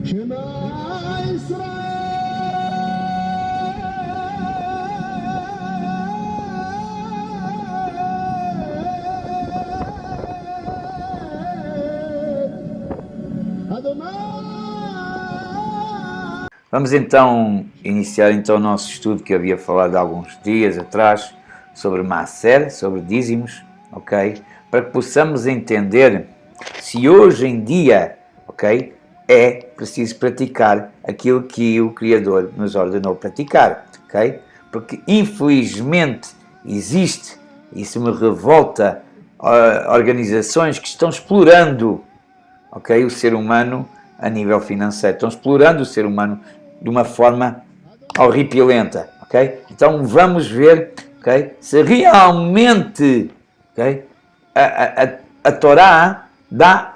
Shema Israel, Adonai. Vamos então iniciar então o nosso estudo que eu havia falado há alguns dias atrás sobre Maaser, sobre dízimos, ok? Para que possamos entender se hoje em dia, ok, é preciso praticar aquilo que o Criador nos ordenou praticar, ok? Porque infelizmente existe, isso me revolta, organizações que estão explorando, ok, o ser humano a nível financeiro, estão explorando o ser humano de uma forma horripilenta, ok? Então vamos ver, ok, se realmente, ok, a Torá dá,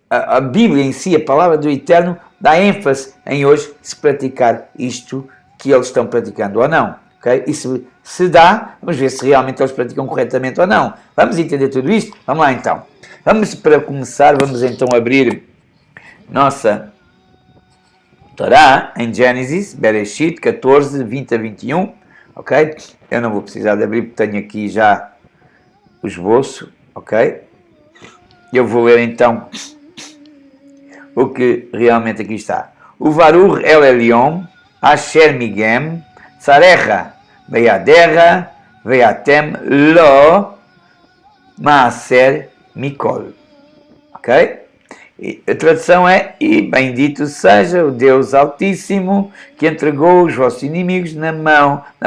a Bíblia em si, a palavra do Eterno, dá ênfase em hoje se praticar isto que eles estão praticando ou não, ok? E se dá, vamos ver se realmente eles praticam corretamente ou não. Vamos entender tudo isto? Vamos lá então. Para começar, vamos então abrir nossa Torá em Gênesis, Bereshit 14, 20 a 21, ok? Eu não vou precisar de abrir porque tenho aqui já o esboço, ok? Eu vou ler então o que realmente aqui está. O Varur El Elyon, Asher Migem, Tzarecha, Beyaderra, Veyatem Lo, Maaser Mikol, ok? E a tradução é: e bendito seja o Deus Altíssimo que entregou os vossos inimigos na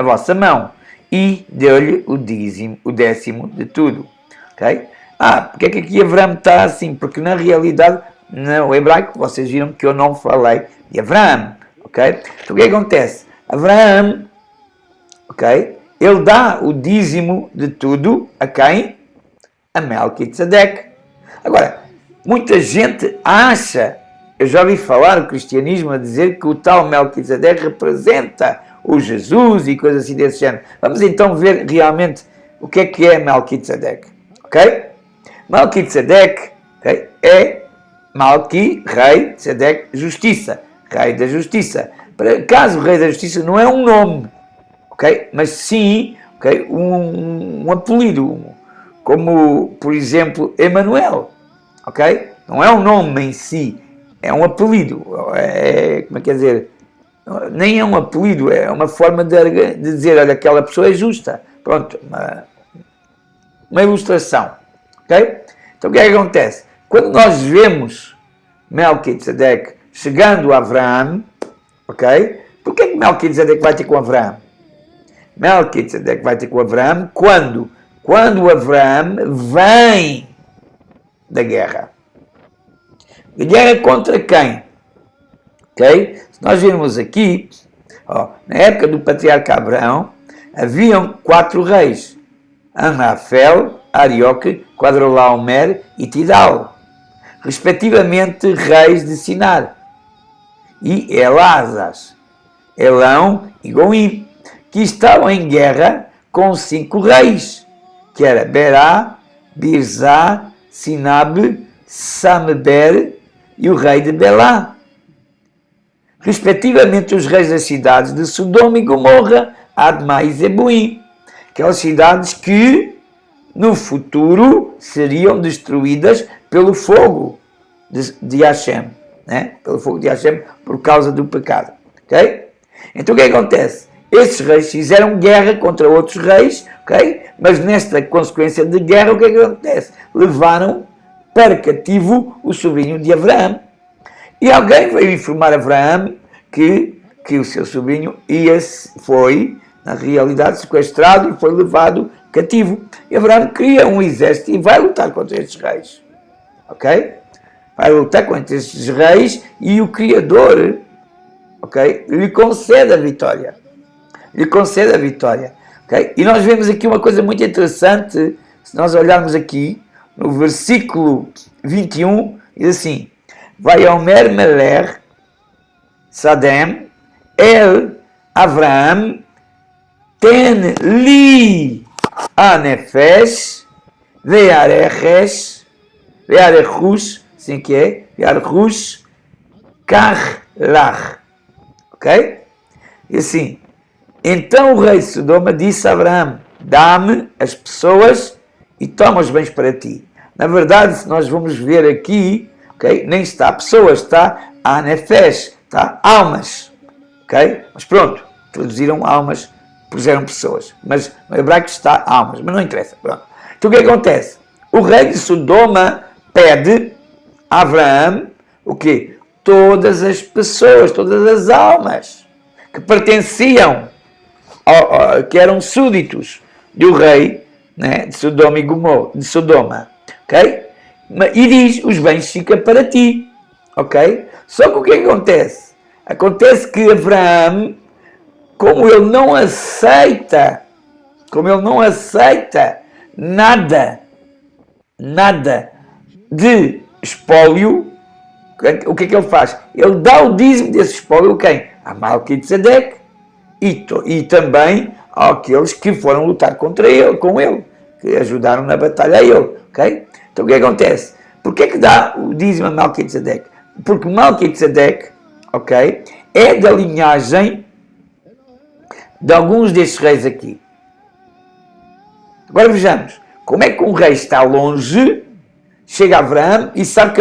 vossa mão e deu-lhe o décimo de tudo, ok? Porque é que aqui Abraão está assim? Porque na realidade, no hebraico, vocês viram que eu não falei de Abraão, ok? Então o que acontece? Abraão, ok? Ele dá o dízimo de tudo a quem? A Melquisedeque. Agora, muita gente acha, eu já ouvi falar o cristianismo a dizer que o tal Melquisedeque representa o Jesus e coisas assim desse género. Vamos então ver realmente o que é Melquisedeque, ok? Melquisedeque, okay, é Malqui, rei, Sedeque, justiça, rei da justiça. Para caso o rei da justiça não é um nome, ok? Mas sim, ok, um apelido, como por exemplo Emanuel, ok? Não é um nome em si, é um apelido. Como é que quer dizer? Nem é um apelido, é uma forma de dizer, olha, aquela pessoa é justa. Pronto, uma ilustração, ok? Então o que é que acontece? Quando nós vemos Melquisedeque chegando a Abraão, ok? Porquê que Melquisedeque vai ter com Abraão? Melquisedeque vai ter com Abraão quando? Quando Abraão vem da guerra. A guerra contra quem? Ok? Se nós virmos aqui, na época do patriarca Abraão, haviam 4 reis: Amrafel, Arioque, Quadrolaomer e Tidal, respectivamente reis de Sinar, e Elazas, Elão e Goim, que estavam em guerra com 5 reis, que era Berá, Birzá, Sinab, Sameber e o rei de Belá, respectivamente os reis das cidades de Sodoma e Gomorra, Admá e Zeboim, aquelas cidades que no futuro seriam destruídas pelo fogo de Hashem, né? Pelo fogo de Hashem por causa do pecado, ok? Então o que acontece? Esses reis fizeram guerra contra outros reis, ok? Mas nesta consequência de guerra, o que acontece? Levaram para cativo o sobrinho de Abraão. E alguém veio informar a Abraão que o seu sobrinho foi, na realidade, sequestrado e foi levado cativo. E Abraão cria um exército e vai lutar contra estes reis. Ok? Vai lutar contra estes reis e o Criador, ok, lhe concede a vitória. Lhe concede a vitória. Okay? E nós vemos aqui uma coisa muito interessante, se nós olharmos aqui, no versículo 21, diz assim: Vai Omer Meler Sadem El Avraham Ten Li Anefesh Vearechesh, assim que é, Vearechush Karlach. Ok? E assim, então o rei de Sodoma disse a Abraão, dá-me as pessoas e toma os bens para ti. Na verdade, se nós vamos ver aqui, ok? Nem está pessoas, está anefesh, está almas. Ok? Mas pronto, traduziram almas, puseram pessoas. Mas no hebraico está almas, mas não interessa. Pronto. Então o que acontece? O rei de Sodoma pede a Abraão o quê? Todas as pessoas, todas as almas que pertenciam, que eram súditos do rei, né, de Sodoma e Gomorra, de Sodoma, ok? E diz, os bens ficam para ti, ok? Só que o que acontece? Acontece que Abraão, como ele não aceita nada de espólio, o que é que ele faz? Ele dá o dízimo desse espólio a quem? A Melquisedeque e também àqueles que foram lutar com ele, que ajudaram na batalha a ele, ok? Então o que acontece? Porquê que dá o dízimo a Melquisedeque? Porque Melquisedeque, ok, é da linhagem de alguns destes reis aqui. Agora vejamos, como é que um rei está longe, chega a Abraão e sabe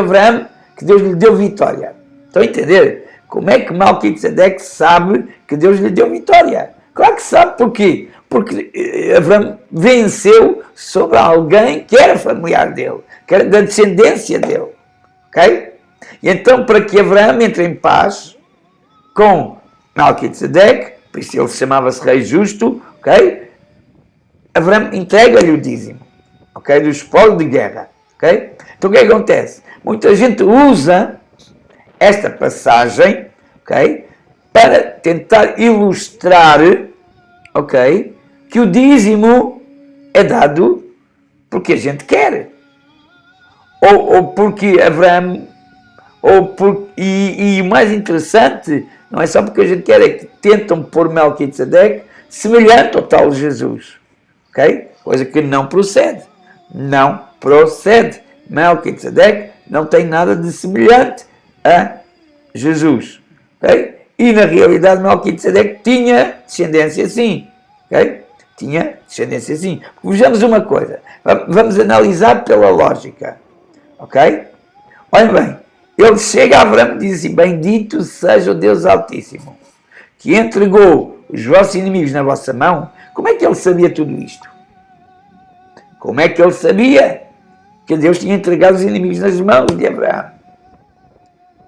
que Deus lhe deu vitória. Estão a entender? Como é que Melquisedeque sabe que Deus lhe deu vitória? Claro que sabe, porquê? Porque Abraão venceu sobre alguém que era familiar dele, que era da descendência dele. Ok? E então, para que Abraão entre em paz com Melquisedeque, por isso ele chamava-se Rei Justo, ok? Abraão entrega-lhe o dízimo, ok? Do espólio de guerra, ok? Então o que acontece? Muita gente usa esta passagem, ok? Para tentar ilustrar, ok? Que o dízimo é dado porque a gente quer. Ou porque Abraão, e o mais interessante, não é só porque a gente quer, é que tentam pôr Melquisedeque semelhante ao tal Jesus. Ok? Coisa que não procede. Não procede. Melquisedeque não tem nada de semelhante a Jesus. Ok? E na realidade Melquisedeque tinha descendência sim. Ok? Tinha descendência sim. Vejamos uma coisa. Vamos analisar pela lógica. Ok? Olhem bem. Ele chega a Abraão e diz assim, bendito seja o Deus Altíssimo, que entregou os vossos inimigos na vossa mão. Como é que ele sabia tudo isto? Como é que ele sabia que Deus tinha entregado os inimigos nas mãos de Abraão?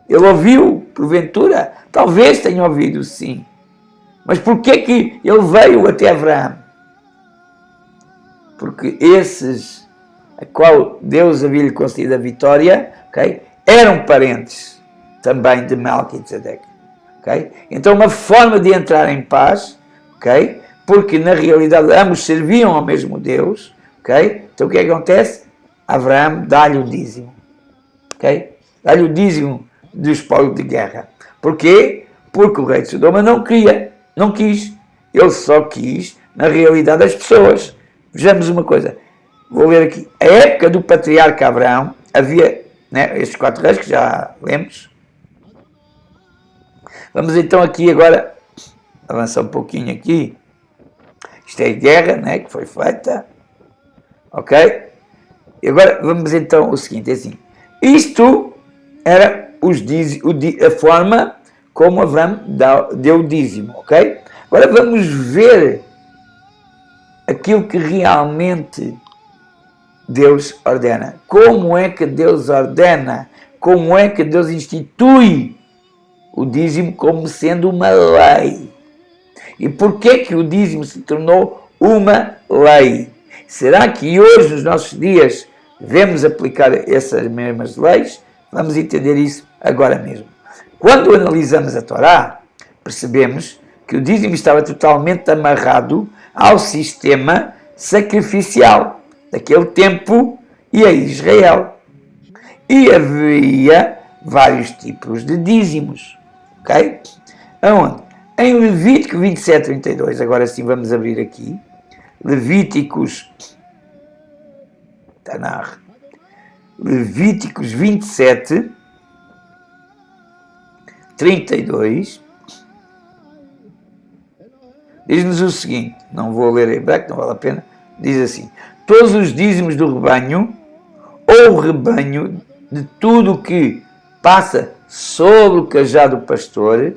Ele ouviu, porventura? Talvez tenha ouvido, sim. Mas porquê que ele veio até Abraão? Porque esses a qual Deus havia-lhe concedido a vitória, ok? Eram parentes também de Melquisedeque, ok? Então uma forma de entrar em paz, ok? Porque na realidade ambos serviam ao mesmo Deus, ok? Então o que acontece? Abraão dá-lhe o dízimo, ok? Dá-lhe o dízimo do espólio de guerra. Porquê? Porque o rei de Sodoma não quis. Ele só quis, na realidade, as pessoas. Vejamos uma coisa. Vou ler aqui. A época do patriarca Abraão, havia, né, estes 4 reis que já lemos. Vamos então aqui agora, avançar um pouquinho aqui. Isto é a guerra, né, que foi feita. Ok? E agora vamos então o seguinte, é assim. Isto era a forma como Abraão deu o dízimo, ok? Agora vamos ver aquilo que realmente Deus ordena. Como é que Deus ordena? Como é que Deus institui o dízimo como sendo uma lei? E porquê que o dízimo se tornou uma lei? Será que hoje, nos nossos dias, devemos aplicar essas mesmas leis? Vamos entender isso agora mesmo. Quando analisamos a Torá, percebemos que o dízimo estava totalmente amarrado ao sistema sacrificial daquele tempo e a Israel. E havia vários tipos de dízimos. Ok? Aonde? Em Levítico 27, 32, agora sim vamos abrir aqui. Levíticos, Levíticos 27, 32, diz-nos o seguinte, não vou ler em hebraico, não vale a pena, diz assim: todos os dízimos do rebanho, ou rebanho, de tudo o que passa sobre o cajado do pastor,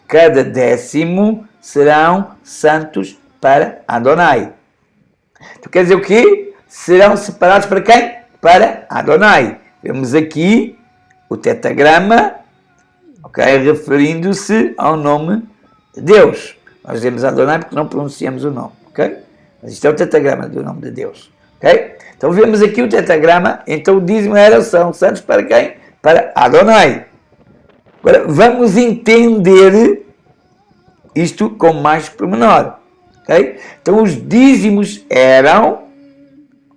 cada 10º serão santos para Adonai. Tu quer dizer o quê? Serão separados para quem? Para Adonai. Vemos aqui o tetagrama, ok, referindo-se ao nome de Deus. Nós dizemos Adonai porque não pronunciamos o nome, ok? Mas isto é o tetagrama do nome de Deus, ok? Então vemos aqui o tetagrama, então o dízimo são santos para quem? Para Adonai. Agora vamos entender isto com mais pormenor, ok? Então os dízimos eram,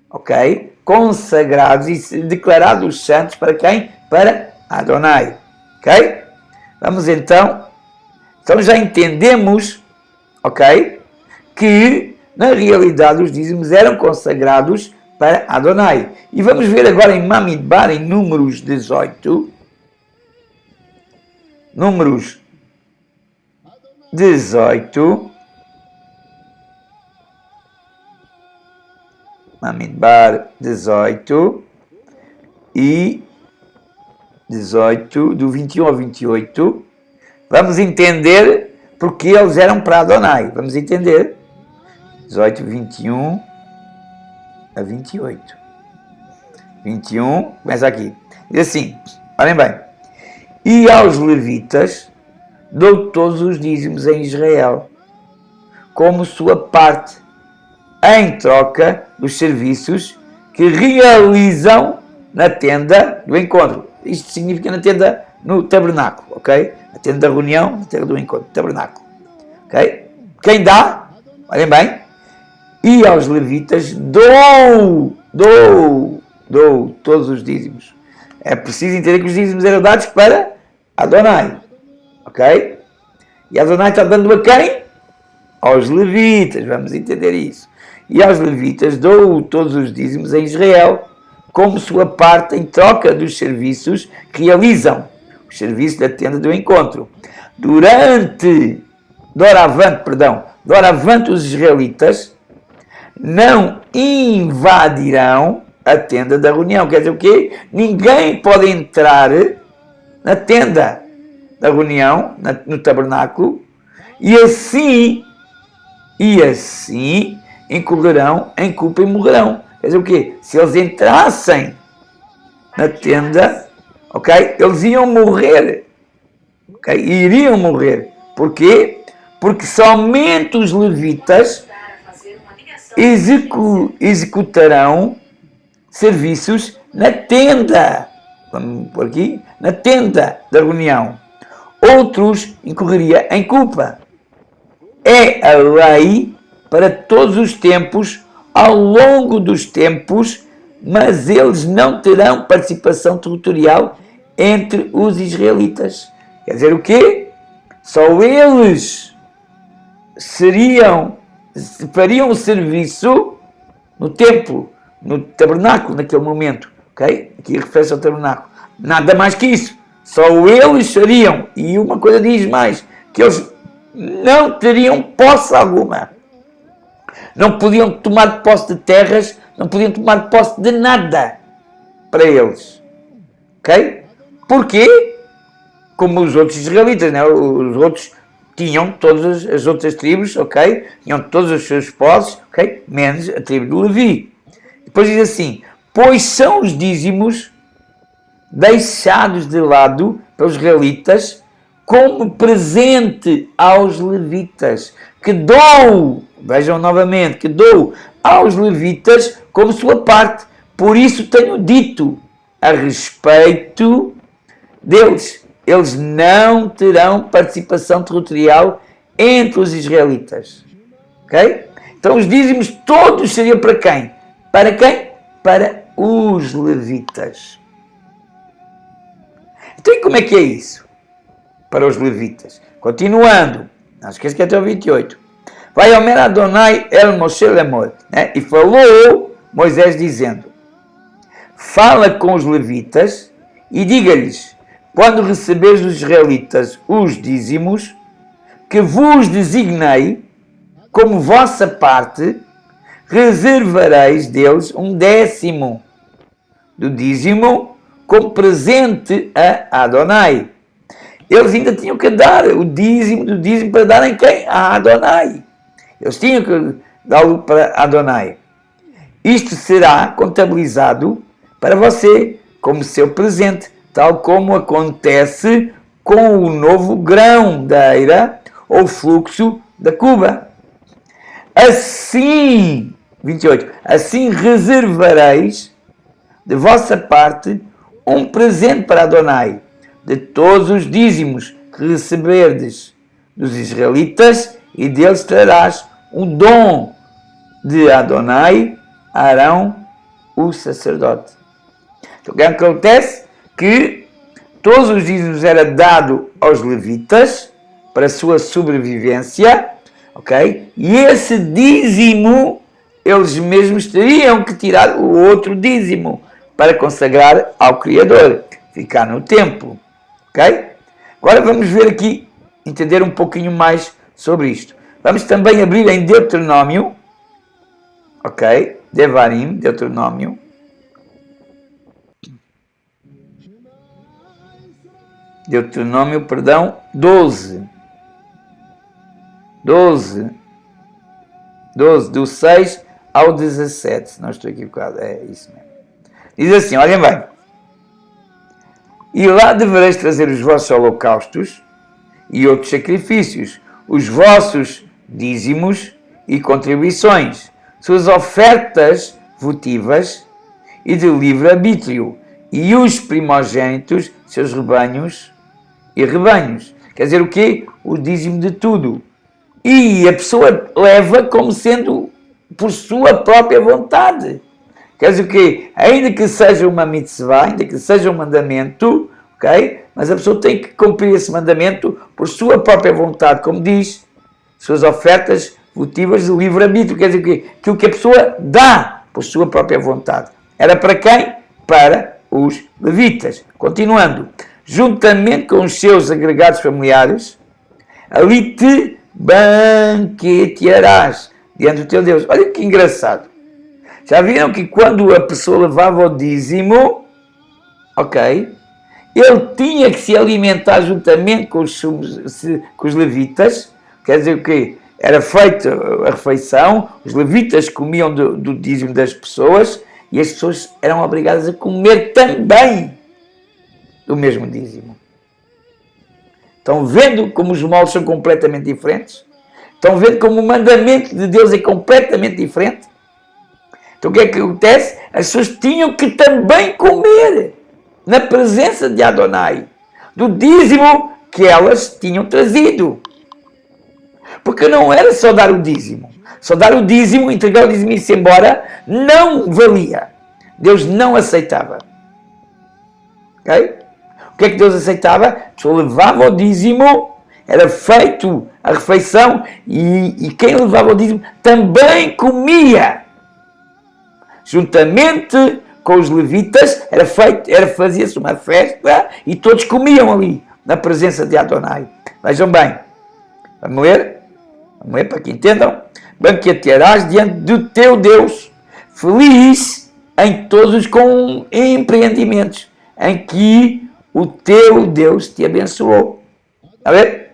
ok, consagrados e declarados santos para quem? Para Adonai, ok? Vamos então já entendemos, ok, que na realidade os dízimos eram consagrados para Adonai. E vamos ver agora em Bamidbar, em Números 18, Números 18, Bamidbar 18 e 18, do 21 ao 28, vamos entender porque eles eram para Adonai. Vamos entender. 18, 21 a 28. 21, começa aqui. Diz assim, olhem bem. E aos levitas dou todos os dízimos em Israel, como sua parte, em troca dos serviços que realizam na tenda do encontro. Isto significa na tenda, no tabernáculo, ok? A tenda da reunião, na tenda do encontro, tabernáculo, ok? Quem dá, olhem bem, e aos levitas dou todos os dízimos. É preciso entender que os dízimos eram dados para Adonai, ok? E Adonai está dando a quem? Aos levitas, vamos entender isso. E aos levitas dou todos os dízimos em Israel, como sua parte em troca dos serviços que realizam, os serviços da tenda do encontro. Doravante os israelitas não invadirão a tenda da reunião. Quer dizer o quê? Ninguém pode entrar na tenda da reunião, no tabernáculo, e assim incorrerão em culpa e morrerão. Quer dizer o quê? Se eles entrassem na tenda, ok? Eles iam morrer. Ok? Iriam morrer. Porquê? Porque somente os levitas executarão serviços na tenda. Vamos por aqui? Na tenda da reunião. Outros incorreria em culpa. É a lei para todos os tempos, ao longo dos tempos, mas eles não terão participação territorial entre os israelitas. Quer dizer o quê? Só eles fariam o serviço no templo, no tabernáculo, naquele momento. Ok? Aqui refere-se ao tabernáculo. Nada mais que isso. Só eles fariam. E uma coisa diz mais, que eles não teriam posse alguma. Não podiam tomar posse de terras, não podiam tomar posse de nada para eles. Ok? Porquê? Como os outros israelitas, né? Os outros tinham todas as outras tribos, ok? Tinham todos os seus posses, ok? Menos a tribo do Levi. Depois diz assim, pois são os dízimos deixados de lado pelos israelitas como presente aos levitas, que dou, vejam novamente, que dou aos levitas como sua parte. Por isso tenho dito a respeito deles. Eles não terão participação territorial entre os israelitas. Ok? Então os dízimos todos seriam para quem? Para quem? Para os levitas. Então e como é que é isso? Para os levitas. Continuando. Não esqueça que é até o 28. Vai Omer Adonai el Moshe lemor. Né? E falou Moisés dizendo, fala com os levitas e diga-lhes, quando receberes dos israelitas os dízimos, que vos designei como vossa parte, reservareis deles 1/10 do dízimo como presente a Adonai. Eles ainda tinham que dar o dízimo do dízimo para darem quem? A Adonai. Eles tinham que dá-lo para Adonai. Isto será contabilizado para você como seu presente, tal como acontece com o novo grão da eira ou fluxo da cuba. Assim, 28, assim reservareis de vossa parte um presente para Adonai, de todos os dízimos que receberdes dos israelitas, e deles trarás um dom de Adonai a Arão, o sacerdote. Então o que acontece? Que todos os dízimos era dado aos levitas para a sua sobrevivência, ok? E esse dízimo eles mesmos teriam que tirar o outro dízimo para consagrar ao Criador, ficar no templo, ok? Agora vamos ver aqui, entender um pouquinho mais sobre isto. Vamos também abrir em Deuteronômio, ok? Devarim, Deuteronômio. Deuteronômio, perdão, 12, do 6 ao 17, se não estou equivocado, é isso mesmo. Diz assim, olhem bem. E lá devereis trazer os vossos holocaustos e outros sacrifícios, os vossos dízimos e contribuições, suas ofertas votivas e de livre-arbítrio, e os primogênitos, seus rebanhos e rebanhos. Quer dizer o quê? O dízimo de tudo. E a pessoa leva como sendo por sua própria vontade. Quer dizer o quê? Ainda que seja uma mitzvah, ainda que seja um mandamento, ok? Mas a pessoa tem que cumprir esse mandamento por sua própria vontade, como diz, suas ofertas votivas de livre-arbítrio. Quer dizer o quê? Aquilo que a pessoa dá por sua própria vontade. Era para quem? Para os levitas. Continuando. Juntamente com os seus agregados familiares, ali te banquetearás diante do teu Deus. Olha que engraçado. Já viram que quando a pessoa levava o dízimo, ok, ele tinha que se alimentar juntamente com os levitas. Quer dizer o quê? Era feita a refeição, os levitas comiam do dízimo das pessoas e as pessoas eram obrigadas a comer também do mesmo dízimo. Estão vendo como os moldes são completamente diferentes? Estão vendo como o mandamento de Deus é completamente diferente? Então o que é que acontece? As pessoas tinham que também comer na presença de Adonai do dízimo que elas tinham trazido. Porque não era só dar o dízimo. Só dar o dízimo, entregar o dízimo e ir-se embora, não valia. Deus não aceitava. Ok? O que é que Deus aceitava? A pessoa levava o dízimo, era feito a refeição e quem levava o dízimo também comia. Juntamente com os levitas, fazia-se uma festa e todos comiam ali, na presença de Adonai. Vejam bem, vamos ler? Vamos ler para que entendam. Banquetearás diante do teu Deus, feliz em todos os empreendimentos em que o teu Deus te abençoou. Está a ver?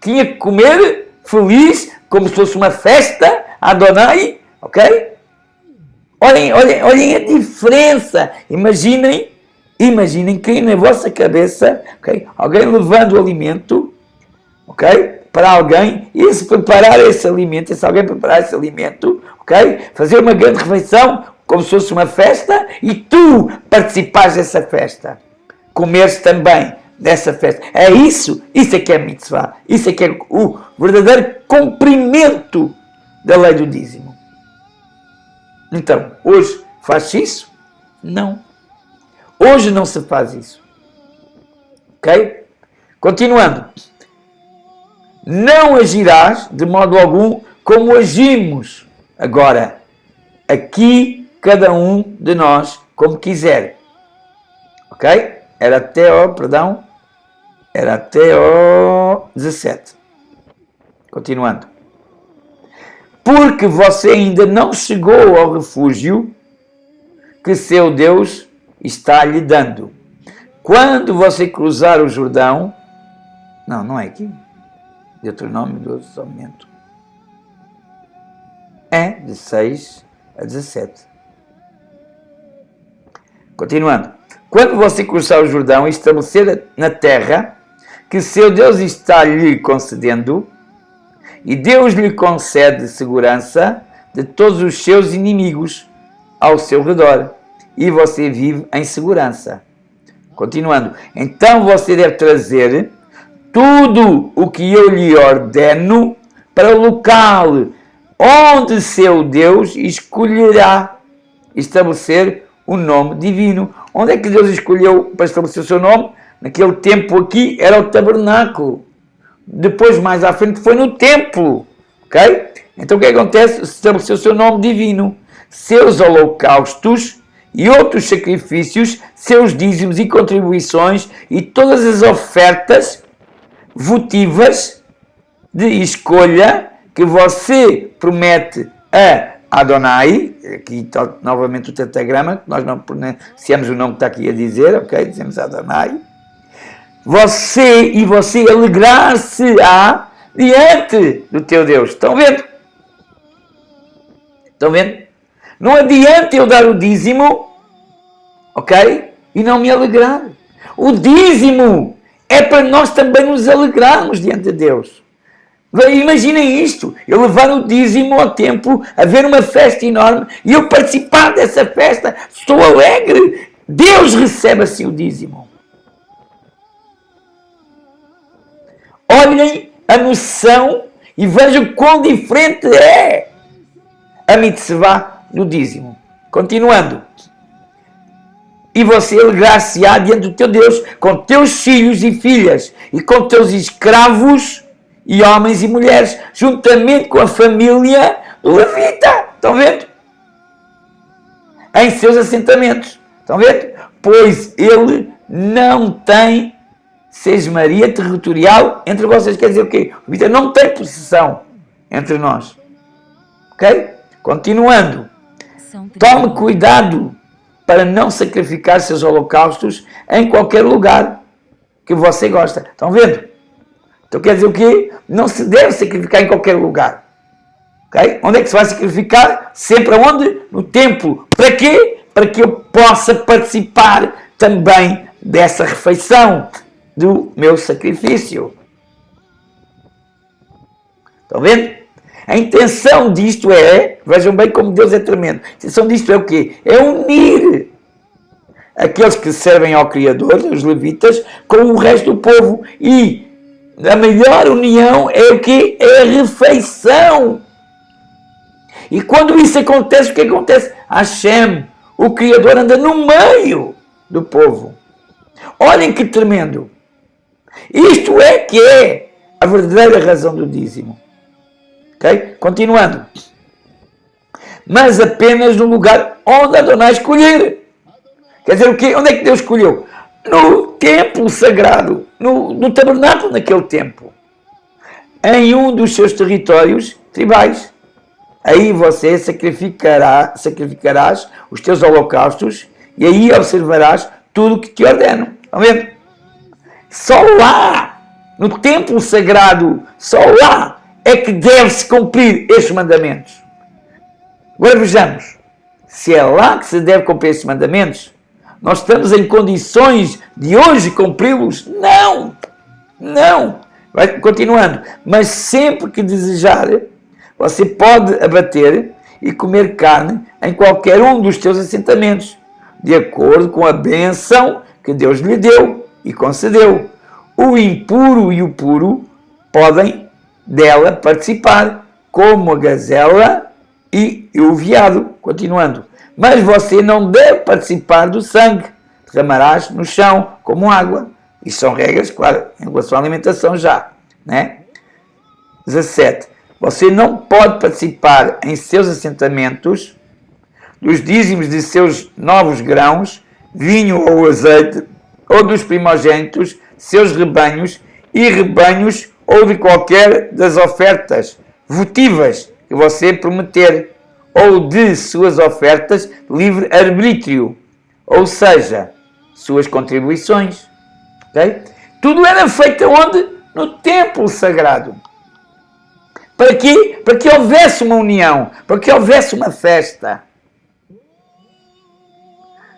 Tinha que comer feliz, como se fosse uma festa, Adonai, ok? Olhem a diferença. Imaginem que na vossa cabeça, okay, alguém levando o alimento, ok, para alguém, e se preparar esse alimento, se alguém preparar esse alimento, ok, fazer uma grande refeição, como se fosse uma festa, e tu participares dessa festa, comeres também dessa festa. É isso é que é mitzvah, isso é que é o verdadeiro cumprimento da lei do dízimo. Então, hoje faz-se isso? Não. Hoje não se faz isso. Ok? Continuando. Não agirás de modo algum como agimos agora. Aqui, cada um de nós, como quiser. Ok? era até ao 17. Continuando. Porque você ainda não chegou ao refúgio que seu Deus está lhe dando. Quando você cruzar o Jordão... Não é aqui. Deuteronômio 12, só um momento. É, de 6 a 17. Continuando. Quando você cruzar o Jordão e estabelecer na terra que seu Deus está lhe concedendo, e Deus lhe concede segurança de todos os seus inimigos ao seu redor, e você vive em segurança. Continuando. Então você deve trazer tudo o que eu lhe ordeno para o local onde seu Deus escolherá estabelecer o nome divino. Onde é que Deus escolheu para estabelecer o seu nome? Naquele tempo aqui era o tabernáculo. Depois, mais à frente, foi no templo. Ok? Então o que acontece? Estabeleceu o seu nome divino. Seus holocaustos e outros sacrifícios, seus dízimos e contribuições e todas as ofertas votivas de escolha que você promete a Adonai, aqui está novamente o tetragrama, nós não pronunciamos o nome que está aqui a dizer, ok? Dizemos Adonai. Você alegrar-se-á diante do teu Deus. Estão vendo? Estão vendo? Não adianta eu dar o dízimo, ok? E não me alegrar. O dízimo é para nós também nos alegrarmos diante de Deus. Imaginem isto, eu levar o dízimo ao templo, haver uma festa enorme e eu participar dessa festa, estou alegre. Deus recebe assim o dízimo. Olhem a noção e vejam quão diferente é a mitzvah do dízimo. Continuando. E você alegrar-se-á diante do teu Deus com teus filhos e filhas e com teus escravos e homens e mulheres, juntamente com a família do levita. Estão vendo? Em seus assentamentos. Estão vendo? Pois ele não tem sesmaria territorial entre vocês. Quer dizer o quê? O levita não tem possessão entre nós. Ok? Continuando. Tome cuidado para não sacrificar seus holocaustos em qualquer lugar que você gosta. Estão vendo? Então quer dizer o quê? Não se deve sacrificar em qualquer lugar. Okay? Onde é que se vai sacrificar? Sempre aonde? No templo. Para quê? Para que eu possa participar também dessa refeição do meu sacrifício. Estão vendo? A intenção disto é, vejam bem como Deus é tremendo, a intenção disto é o quê? É unir aqueles que servem ao Criador, os levitas, com o resto do povo. E a melhor união é o quê? É a refeição. E quando isso acontece, o que acontece? Hashem, o Criador, anda no meio do povo. Olhem que tremendo. Isto é que é a verdadeira razão do dízimo. Ok? Continuando. Mas apenas no lugar onde Adonai escolher. Quer dizer o quê? Onde é que Deus escolheu? No templo sagrado, no tabernáculo naquele tempo. Em um dos seus territórios tribais. Aí você sacrificarás os teus holocaustos e aí observarás tudo o que te ordeno. Estão vendo? Só lá, no templo sagrado, só lá é que deve-se cumprir estes mandamentos. Agora vejamos, se é lá que se deve cumprir estes mandamentos, nós estamos em condições de hoje cumpri-los? Não! Não! Vai continuando. Mas sempre que desejar, você pode abater e comer carne em qualquer um dos teus assentamentos, de acordo com a bênção que Deus lhe deu e concedeu. O impuro e o puro podem dela participar, como a gazela e o veado. Continuando. Mas você não deve participar do sangue. Derramarás no chão como água. Isto são regras, claro, em relação à alimentação já. Né? 17. Você não pode participar em seus assentamentos dos dízimos de seus novos grãos, vinho ou azeite, ou dos primogênitos, seus rebanhos e rebanhos, ou de qualquer das ofertas votivas que você prometer, ou de suas ofertas livre arbítrio, ou seja, suas contribuições. Okay? Tudo era feito onde? No templo sagrado. Para quê? Para que houvesse uma união, para que houvesse uma festa,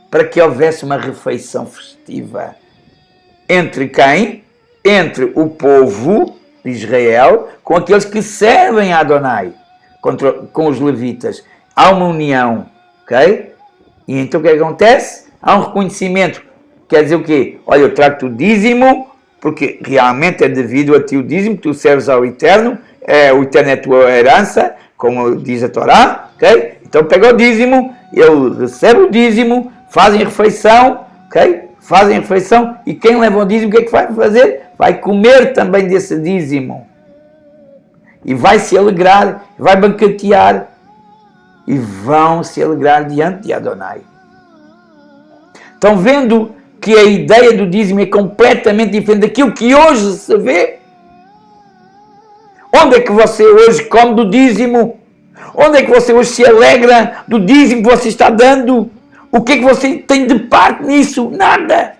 para que houvesse uma refeição festiva. Entre quem? Entre o povo de Israel com aqueles que servem a Adonai, com os levitas. Há uma união, ok? E então o que acontece? Há um reconhecimento. Quer dizer o quê? Olha, eu trago-te o dízimo, porque realmente é devido a ti o dízimo, tu serves ao Eterno, o Eterno é a tua herança, como diz a Torá, ok? Então pega o dízimo, ele recebe o dízimo, fazem a refeição, ok? Fazem a refeição, e quem leva o dízimo, o que é que vai fazer? Vai comer também desse dízimo. E vai se alegrar, vai banquetear, e vão se alegrar diante de Adonai. Estão vendo que a ideia do dízimo é completamente diferente daquilo que hoje se vê? Onde é que você hoje come do dízimo? Onde é que você hoje se alegra do dízimo que você está dando? O que é que você tem de parte nisso? Nada.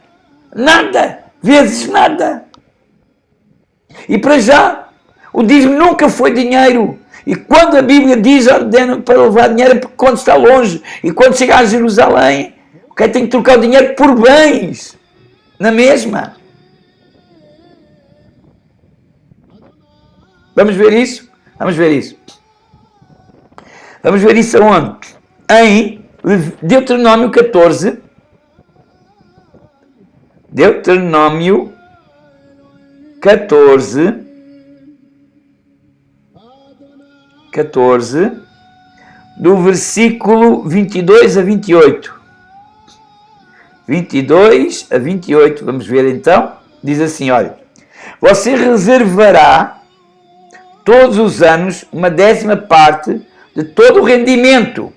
Nada. Vezes nada. E para já, o dízimo nunca foi dinheiro. E quando a Bíblia diz ordena para levar dinheiro é porque quando está longe. E quando chega a Jerusalém, okay, tem que trocar o dinheiro por bens. Na mesma. Vamos ver isso? Vamos ver isso. Vamos ver isso aonde? Em Deuteronômio 14. Deuteronômio 14. 14. Do versículo 22 a 28. 22 a 28. Vamos ver então. Diz assim, olha. Você reservará todos os anos uma 10ª parte de todo o rendimento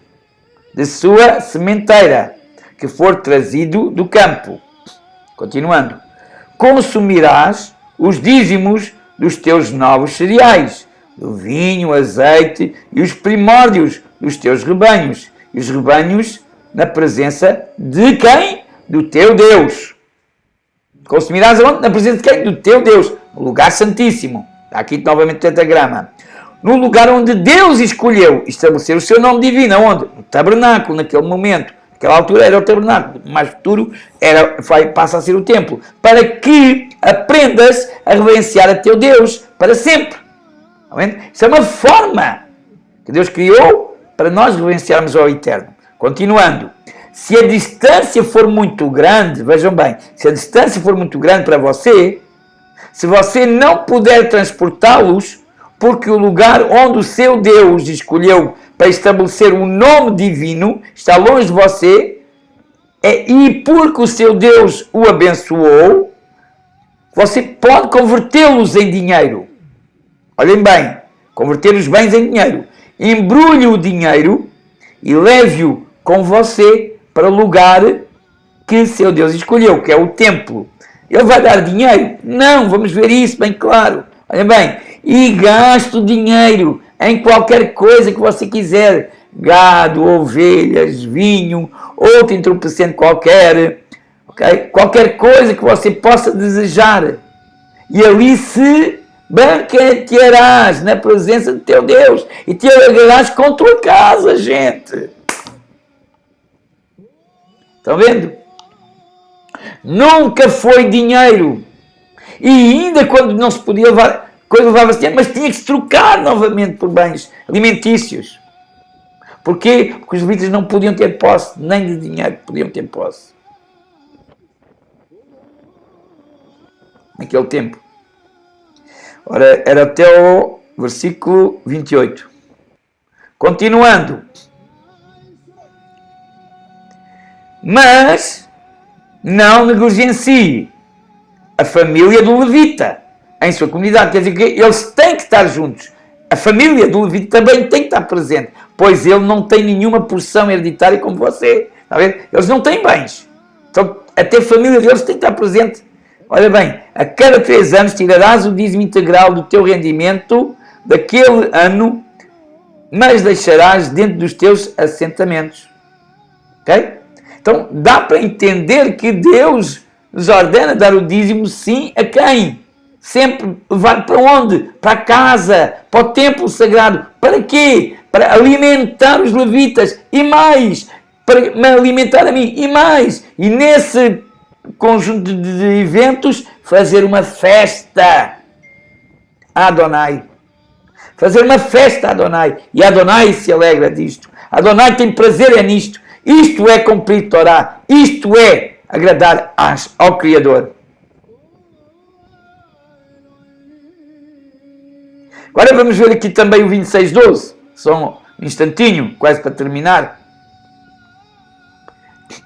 de sua sementeira que for trazido do campo. Continuando. Consumirás os dízimos dos teus novos cereais, do vinho, azeite e os primórdios dos teus rebanhos. E os rebanhos na presença de quem? Do teu Deus. Consumirás aonde? Na presença de quem? Do teu Deus. No lugar santíssimo. Aqui novamente o tetagrama. No lugar onde Deus escolheu estabelecer o seu nome divino. Onde? No tabernáculo, naquele momento. Naquela altura era o tabernáculo. Mais futuro passa a ser o templo. Para que aprendas a reverenciar a teu Deus para sempre. Isso é uma forma que Deus criou para nós reverenciarmos ao Eterno. Continuando. Se a distância for muito grande, vejam bem, se a distância for muito grande para você, se você não puder transportá-los, porque o lugar onde o seu Deus escolheu para estabelecer um nome divino está longe de você, e porque o seu Deus o abençoou, você pode convertê-los em dinheiro. Olhem bem, converter os bens em dinheiro. Embrulhe o dinheiro e leve-o com você para o lugar que seu Deus escolheu, que é o templo. Ele vai dar dinheiro? Não, vamos ver isso bem claro. Olha bem, e gaste o dinheiro em qualquer coisa que você quiser. Gado, ovelhas, vinho, outro entorpecente qualquer. Okay? Qualquer coisa que você possa desejar. E ali se banquetearás na presença de teu Deus. E te alegrarás com tua casa, gente. Estão vendo? Nunca foi dinheiro. E ainda quando não se podia levar, coisa levava-se dinheiro, mas tinha que se trocar novamente por bens alimentícios. Porquê? Porque os levitas não podiam ter posse, nem de dinheiro podiam ter posse. Naquele tempo. Ora, era até o versículo 28. Continuando. Mas não negligencie a família do levita em sua comunidade. Quer dizer que eles têm que estar juntos. A família do levita também tem que estar presente, pois ele não tem nenhuma porção hereditária como você. Está a ver? Eles não têm bens. Então, até a família deles tem que estar presente. Olha bem, a cada 3 anos tirarás o dízimo integral do teu rendimento daquele ano, mas deixarás dentro dos teus assentamentos. Ok? Então, dá para entender que Deus nos ordena dar o dízimo, sim, a quem? Sempre levar para onde? Para a casa, para o templo sagrado. Para quê? Para alimentar os levitas e mais, para me alimentar a mim e mais. E nesse conjunto de eventos, fazer uma festa a Adonai. Fazer uma festa a Adonai. E Adonai se alegra disto. Adonai tem prazer nisto. Isto é cumprir Torá. Isto é agradar ao Criador. Agora vamos ver aqui também o 26:12. Só um instantinho, quase para terminar.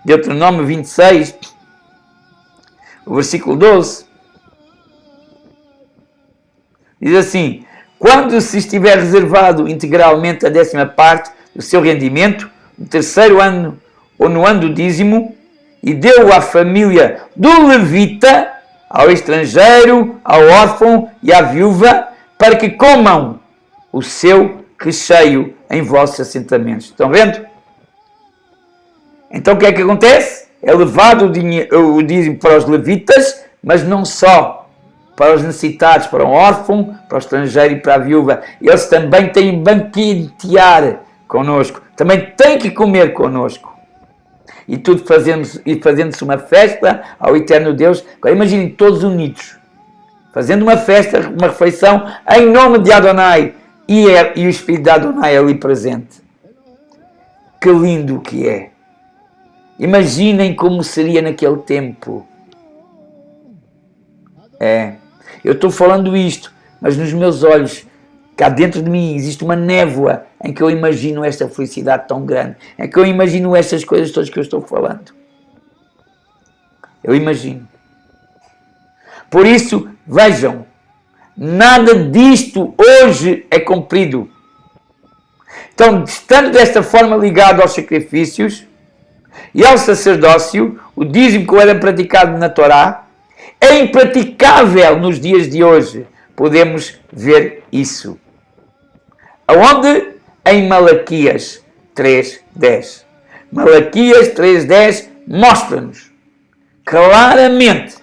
Deuteronômio 26, o versículo 12. Diz assim: quando se estiver reservado integralmente a 10ª parte do seu rendimento, no 3º ano ou no ano do dízimo, e deu à família do levita, ao estrangeiro, ao órfão e à viúva, para que comam o seu recheio em vossos assentamentos. Estão vendo? Então o que é que acontece? É levado o dízimo para os levitas, mas não só para os necessitados, para o órfão, para o estrangeiro e para a viúva. Eles também têm de banquetear connosco, também têm que comer connosco. E tudo fazendo-se uma festa ao eterno Deus. Agora imaginem todos unidos, fazendo uma festa, uma refeição em nome de Adonai, e o Espírito de Adonai ali presente. Que lindo que é! Imaginem como seria naquele tempo. Eu estou falando isto, mas nos meus olhos, cá dentro de mim, existe uma névoa em que eu imagino esta felicidade tão grande, em que eu imagino estas coisas todas que eu estou falando. Eu imagino. Por isso, vejam, nada disto hoje é cumprido. Então, estando desta forma ligado aos sacrifícios e ao sacerdócio, o dízimo que era praticado na Torá é impraticável nos dias de hoje. Podemos ver isso. Aonde? Em Malaquias 3:10. Malaquias 3:10 mostra-nos claramente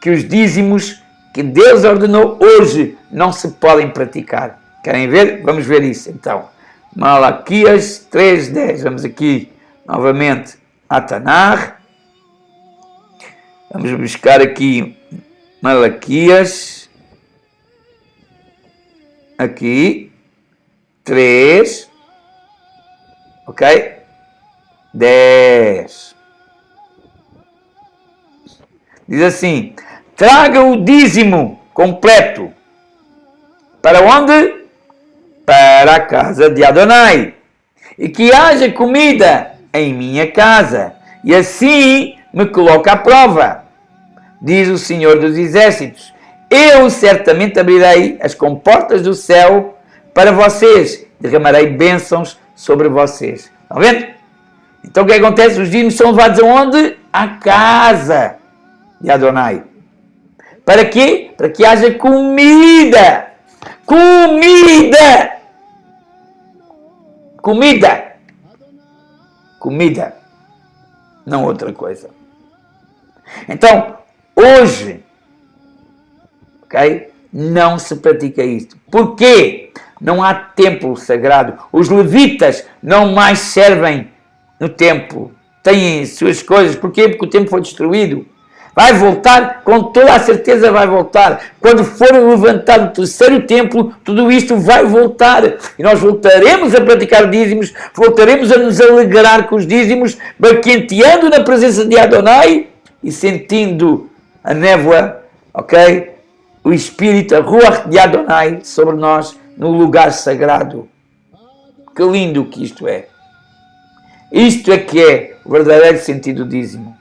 que os dízimos que Deus ordenou hoje não se podem praticar. Querem ver? Vamos ver isso então. Malaquias 3:10. Vamos aqui novamente a Tanar. Vamos buscar aqui Malaquias. Aqui. 3. Ok? 10. Diz assim: traga o dízimo completo. Para onde? Para a casa de Adonai. E que haja comida em minha casa. E assim me coloca à prova. Diz o Senhor dos Exércitos: eu certamente abrirei as comportas do céu para vocês. Derramarei bênçãos sobre vocês. Estão vendo? Então o que acontece? Os dízimos são levados aonde? À casa de Adonai. Para quê? Para que haja comida. Comida! Comida! Comida. Não outra coisa. Então, hoje, ok? Não se pratica isto. Por quê? Não há templo sagrado. Os levitas não mais servem no templo. Têm suas coisas. Porquê? Porque o templo foi destruído. Vai voltar, com toda a certeza vai voltar. Quando for levantado o terceiro templo, tudo isto vai voltar. E nós voltaremos a praticar dízimos, voltaremos a nos alegrar com os dízimos, banqueteando na presença de Adonai e sentindo a névoa, ok? O Espírito, a Ruach de Adonai sobre nós no lugar sagrado. Que lindo que isto é. Isto é que é o verdadeiro sentido do dízimo.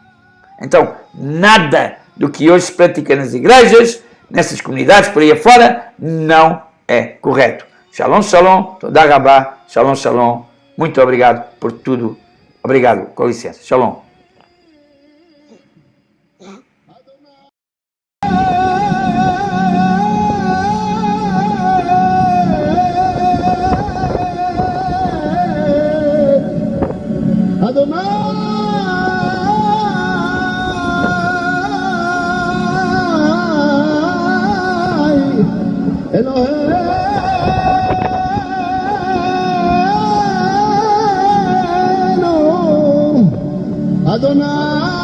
Então, nada do que hoje se pratica nas igrejas, nessas comunidades por aí afora, não é correto. Shalom, shalom, toda rabá, shalom, shalom. Muito obrigado por tudo. Obrigado, com licença. Shalom. Adonai.